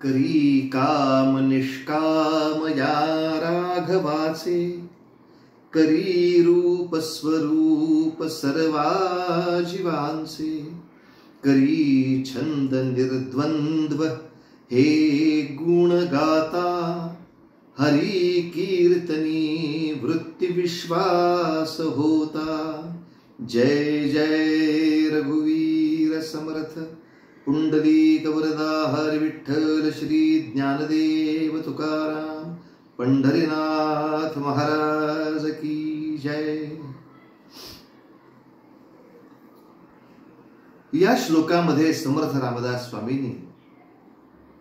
करी काम निष्काम या राघवाचे, करी रूप स्वरूप सर्वा जीवांचे, करी छंद निर्द्वंद्व हे गुण गाता, हरी कीर्तनी वृत्ती विश्वास होता। जय जय रघुवीर समर्थ पुंडलिक वरदा हरी विठ्ठल श्री ज्ञानदेव तुकाराम पंढरीनाथ महाराज की जय। या श्लोकामध्ये समर्थ रामदास स्वामींनी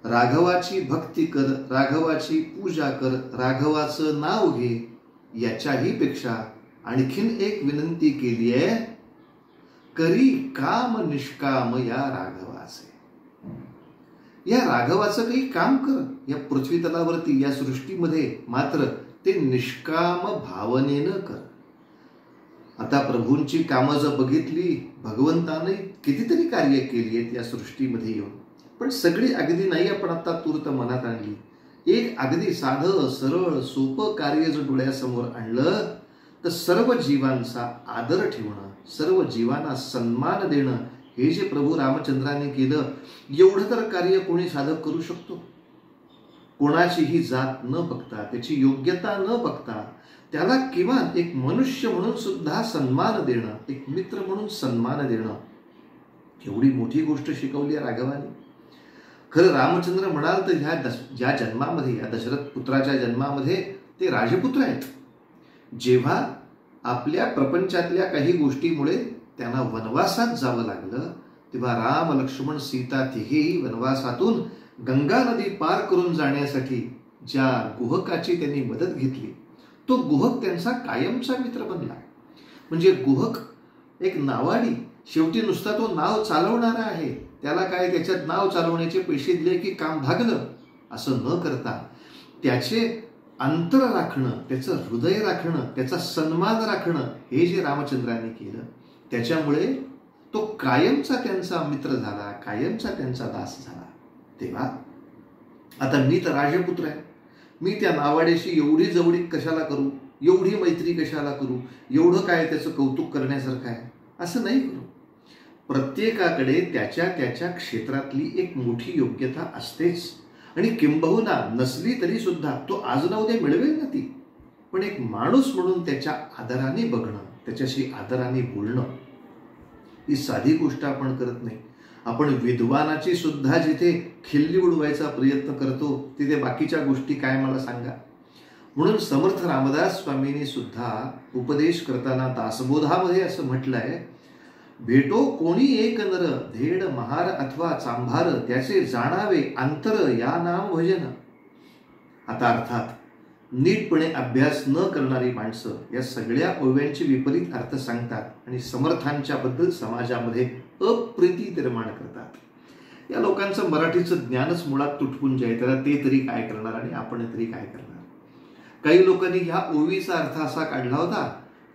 राघवाची भक्ती कर, राघवाची पूजा कर, राघवाचं नाव घे, याच्याही पेक्षा आणखीन एक विनंती केली आहे, करी काम निष्काम या राघवाचे। या राघवाचं काही काम कर या पृथ्वी तलावरती, या सृष्टीमध्ये, मात्र ते निष्काम भावनेनं कर। आता प्रभूंची कामं जर बघितली, भगवंताने कितीतरी कार्य केली आहेत या सृष्टीमध्ये येऊन, पण सगळी अगदी नाही आपण आता तूर्त मनात आणली। एक अगदी साधं सरळ सोपं कार्य जर डोळ्यासमोर आणलं तर सर्व जीवांचा आदर ठेवणं, सर्व जीवांना सन्मान देणं, हे जे प्रभू रामचंद्राने केलं, एवढं तर कार्य कोणी साधक करू शकतो? कोणाचीही जात न बघता, त्याची योग्यता न बघता, त्याला किमान एक मनुष्य म्हणून सुद्धा सन्मान देणं, एक मित्र म्हणून सन्मान देणं, एवढी मोठी गोष्ट शिकवली आहे राघवाने। खरं रामचंद्र म्हणाल तर ज्या जन्मामध्ये, या दशरथ पुत्राच्या जन्मामध्ये ते राजपुत्र आहेत। जेव्हा आपल्या प्रपंचातल्या काही गोष्टीमुळे त्यांना वनवासात जावं लागलं, तेव्हा राम लक्ष्मण सीता तिघेही वनवासातून गंगा नदी पार करून जाण्यासाठी ज्या गुहकाची त्यांनी मदत घेतली, तो गुहक त्यांचा कायमचा मित्र बनला। म्हणजे गुहक एक नावाडी, शेवटी नुसता तो नाव चालवणारा आहे, त्याला काय त्याच्यात नाव चालवण्याचे पैसे दिले की काम भागलं, असं न करता त्याचे अंतर राखणं, त्याचं हृदय राखणं, त्याचा सन्मान राखणं, हे जे रामचंद्राने केलं, त्याच्यामुळे तो कायमचा त्यांचा मित्र झाला, कायमचा त्यांचा दास झाला। तेव्हा आता मी तर राजपुत्र आहे, मी त्या नावाड्याशी एवढी जवळीक कशाला करू, एवढी मैत्री कशाला करू, एवढं काय त्याचं कौतुक करण्यासारखं आहे, असं नाही करू। प्रत्येकाकडे त्याच्या त्याच्या क्षेत्रातली एक मोठी योग्यता असतेच, आणि किंबहुना नसली तरी सुद्धा तो आज ना उद्या मिळवेल ना ती, पण एक माणूस म्हणून त्याच्या आदराने बघणं, त्याच्याशी आदराने बोलणं, ही साधी गोष्ट आपण करत नाही। आपण विद्वानाची सुद्धा जिथे खिल्ली उडवायचा प्रयत्न करतो, तिथे बाकीच्या गोष्टी काय मला सांगा। म्हणून समर्थ रामदास स्वामींनी सुद्धा उपदेश करताना दासबोधामध्ये असं म्हटलंय, भेटो कोणी एक नर, धेड महार अथवा चांभार, त्याचे जाणावे अंतर या नाम भजन। आता अर्थात नीटपणे अभ्यास न करणारी माणसं या सगळ्या ओव्यांचे विपरीत अर्थ सांगतात आणि समर्थांच्या बद्दल समाजामध्ये अप्रीती निर्माण करतात। या लोकांचं मराठीचं ज्ञानच मुळात तुटपुंज आहे, त्याला ते तरी काय करणार आणि आपण तरी काय करणार। काही लोकांनी ह्या ओवीचा अर्थ असा काढला होता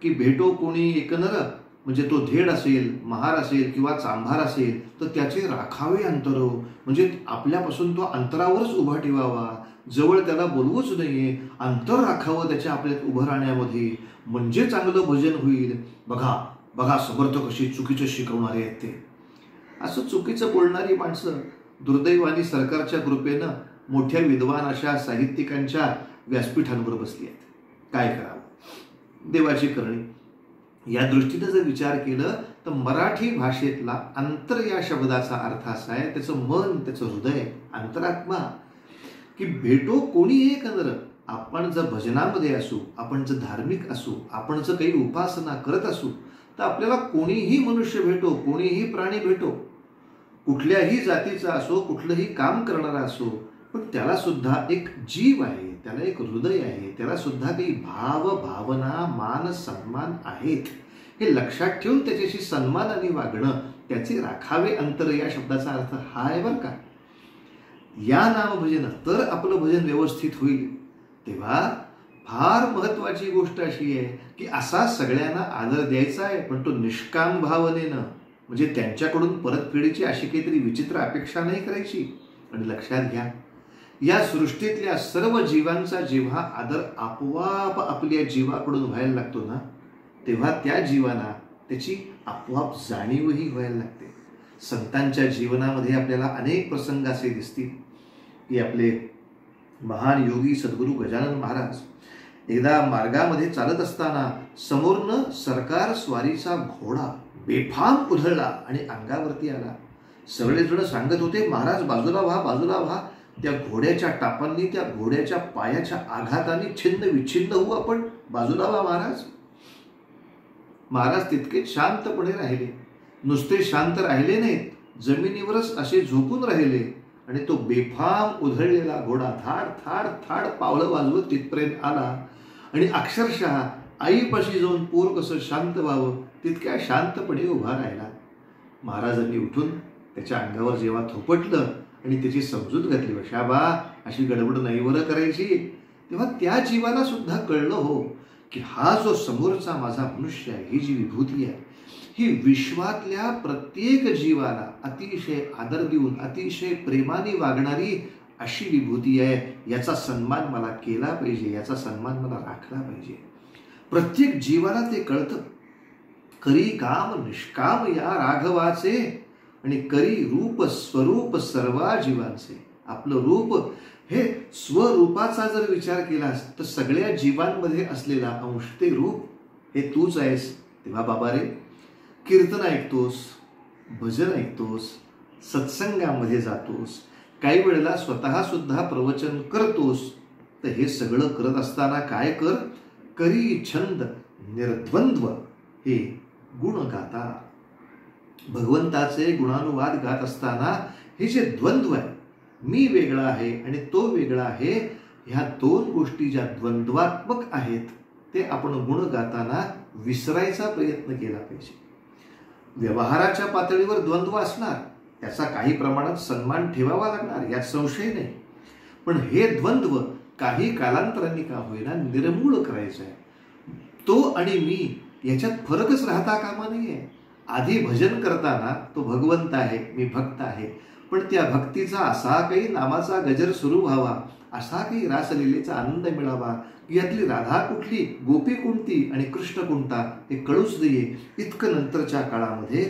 की भेटो कोणी एक नर, म्हणजे तो धेड असेल, महार असेल किंवा चांभार असेल तर त्याचे राखावे अंतर, म्हणजे आपल्यापासून तो अंतरावरच उभा ठेवावा, जवळ त्याला बोलवूच नाहीये, अंतर राखावं त्याच्या आपल्यात उभं राहण्यामध्ये, म्हणजे चांगलं भजन होईल। बघा बघा समर्थ कशी चुकीचं शिकवणारे आहेत ते। असं चुकीचं बोलणारी माणसं दुर्दैवाने सरकारच्या कृपेनं मोठ्या विद्वान अशा साहित्यिकांच्या व्यासपीठांवर बसली आहेत। काय करावं, देवाची करणी। या दृष्टीने जर विचार केलं तर मराठी भाषेतला अंतर या शब्दाचा अर्थ असा आहे, त्याचं मन, त्याचं हृदय, अंतरात्मा, की भेटो कोणी एक नर। आपण जर भजनामध्ये असू, आपण जर धार्मिक असू, आपण जर काही उपासना करत असू, तर आपल्याला कोणीही मनुष्य भेटो, कोणीही प्राणी भेटो, कुठल्याही जातीचा असो, कुठलंही काम करणारा असो, पण त्याला सुद्धा एक जीव आहे, त्याला एक हृदय आहे, त्याला सुद्धा काही भाव, भावना, मान, सन्मान आहेत, हे लक्षात ठेवून त्याच्याशी सन्मानाने वागणं, त्याचे राखावे अंतर या शब्दाचा अर्थ हा आहे बरं का। या नामभजन तर आपलं भजन व्यवस्थित होईल। तेव्हा फार महत्वाची गोष्ट अशी आहे की असा सगळ्यांना आदर द्यायचा आहे, पण तो निष्काम भावनेनं, म्हणजे त्यांच्याकडून परतफेडीची अशी काहीतरी विचित्र अपेक्षा नाही करायची। आणि लक्षात घ्या, या सृष्टीतल्या सर्व जीवांचा जेव्हा आदर आपोआप आपल्या जीवाकडून व्हायला लागतो ना, तेव्हा त्या जीवाला त्याची आपोआप जाणीवही व्हायला लागते. संतांच्या जीवनामध्ये आपल्याला अनेक प्रसंग असे दिसतील की आपले महान योगी सद्गुरू गजानन महाराज एकदा मार्गामध्ये चालत असताना समोरनं सरकार स्वारीचा घोडा बेफाम उधळला आणि अंगावरती आला. सगळेजण सांगत होते, महाराज बाजूला व्हा, बाजूला व्हा. त्या घोड्याच्या टापांनी, त्या घोड्याच्या पायाच्या आघाताने छिन्न विच्छिन्न होऊ आपण, बाजूला व्हा महाराज. महाराज तितके शांतपणे राहिले. नुसते शांत राहिले नाहीत, जमिनीवरच असे झोपून राहिले आणि तो बेफाम उधळलेला घोडा थाड थाड थाड पावलं वाजवत तिथपर्यंत आला आणि अक्षरशः आईपाशी जाऊन पोर कसं शांत व्हावं तितक्या शांतपणे उभा राहिला. महाराजांनी उठून त्याच्या अंगावर जेव्हा थोपटलं आणि त्याची समजूत घातली, वशाबा अशी गडबड नाही बरं करायची, तेव्हा त्या जीवाला सुद्धा कळलं हो की हा जो समोरचा माझा मनुष्य आहे, ही जी विभूती आहे, ही विश्वातल्या प्रत्येक जीवाला अतिशय आदर देऊन अतिशय प्रेमाने वागणारी अशी विभूती आहे. याचा सन्मान मला केला पाहिजे, याचा सन्मान मला राखला पाहिजे. प्रत्येक जीवाला ते कळतं. करी काम निष्काम या राघवाचे आणि करी रूप स्वरूप सर्वा जीवांचे. आपलं रूप हे स्वरूपाचा जर विचार केलास तर सगळ्या जीवांमध्ये असलेला अंश ते रूप हे तूच आहेस. तेव्हा बाबा रे, कीर्तन ऐकतोस, भजन ऐकतोस, सत्संगामध्ये जातोस, काही वेळेला स्वतः सुद्धा प्रवचन करतोस, तर हे सगळं करत असताना काय कर, करी छंद निर्द्वंद्व हे गुण गाता. भगवंताचे गुणानुवाद गात असताना हे जे द्वंद्व आहे, मी वेगळा आहे आणि तो वेगळा आहे, ह्या दोन गोष्टी ज्या द्वंद्वात्मक आहेत ते आपण गुण गाताना विसरायचा प्रयत्न केला पाहिजे. व्यवहाराच्या पातळीवर द्वंद्व असणार, त्याचा काही प्रमाणात सन्मान ठेवावा लागणार, यात संशय नाही. पण हे द्वंद्व काही कालांतरांनी का होईना निर्मूळ करायचं आहे. तो आणि मी याच्यात फरकच राहता कामा नाहीये. आधी भजन करताना तो भगवंत आहे, मी भक्त आहे, पण त्या भक्तीचा असा काही नामाचा गजर सुरू व्हावा, असा काही रासलीलेचा आनंद मिळावा, यातली राधा कुठली, गोपी कोणती आणि कृष्ण कोणता हे कळूच नाहीये. इतकं नंतरच्या काळामध्ये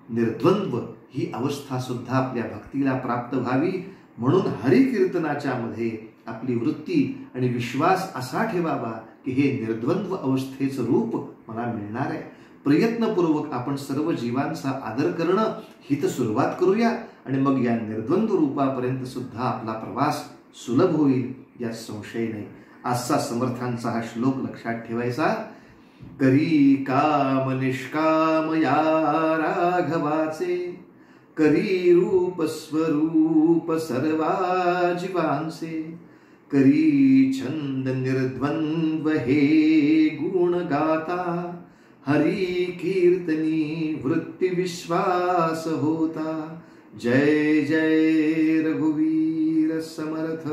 निर्द्वंद्व ही अवस्था सुद्धा आपल्या भक्तीला प्राप्त व्हावी म्हणून हरिकीर्तनाच्या मध्ये आपली वृत्ती आणि विश्वास असा ठेवावा की हे निर्द्वंद्व अवस्थेचं रूप मला मिळणार आहे. प्रयत्नपूर्वक आपण सर्व जीवांचा आदर करणं ही तर सुरुवात करूया आणि मग या निर्द्वंद्व रूपापर्यंत सुद्धा आपला प्रवास सुलभ होईल, यात संशय नाही. आजचा समर्थांचा हा श्लोक लक्षात ठेवायचा. करी काम निष्काम या राघवाचे, करी रूप स्वरूप सर्वा जीवांचे, करी छंद निर्द्वंद्व हे गुण गाता, हरी कीर्तनी वृत्ती विश्वास होता. जय जय रघुवीर समर्थ.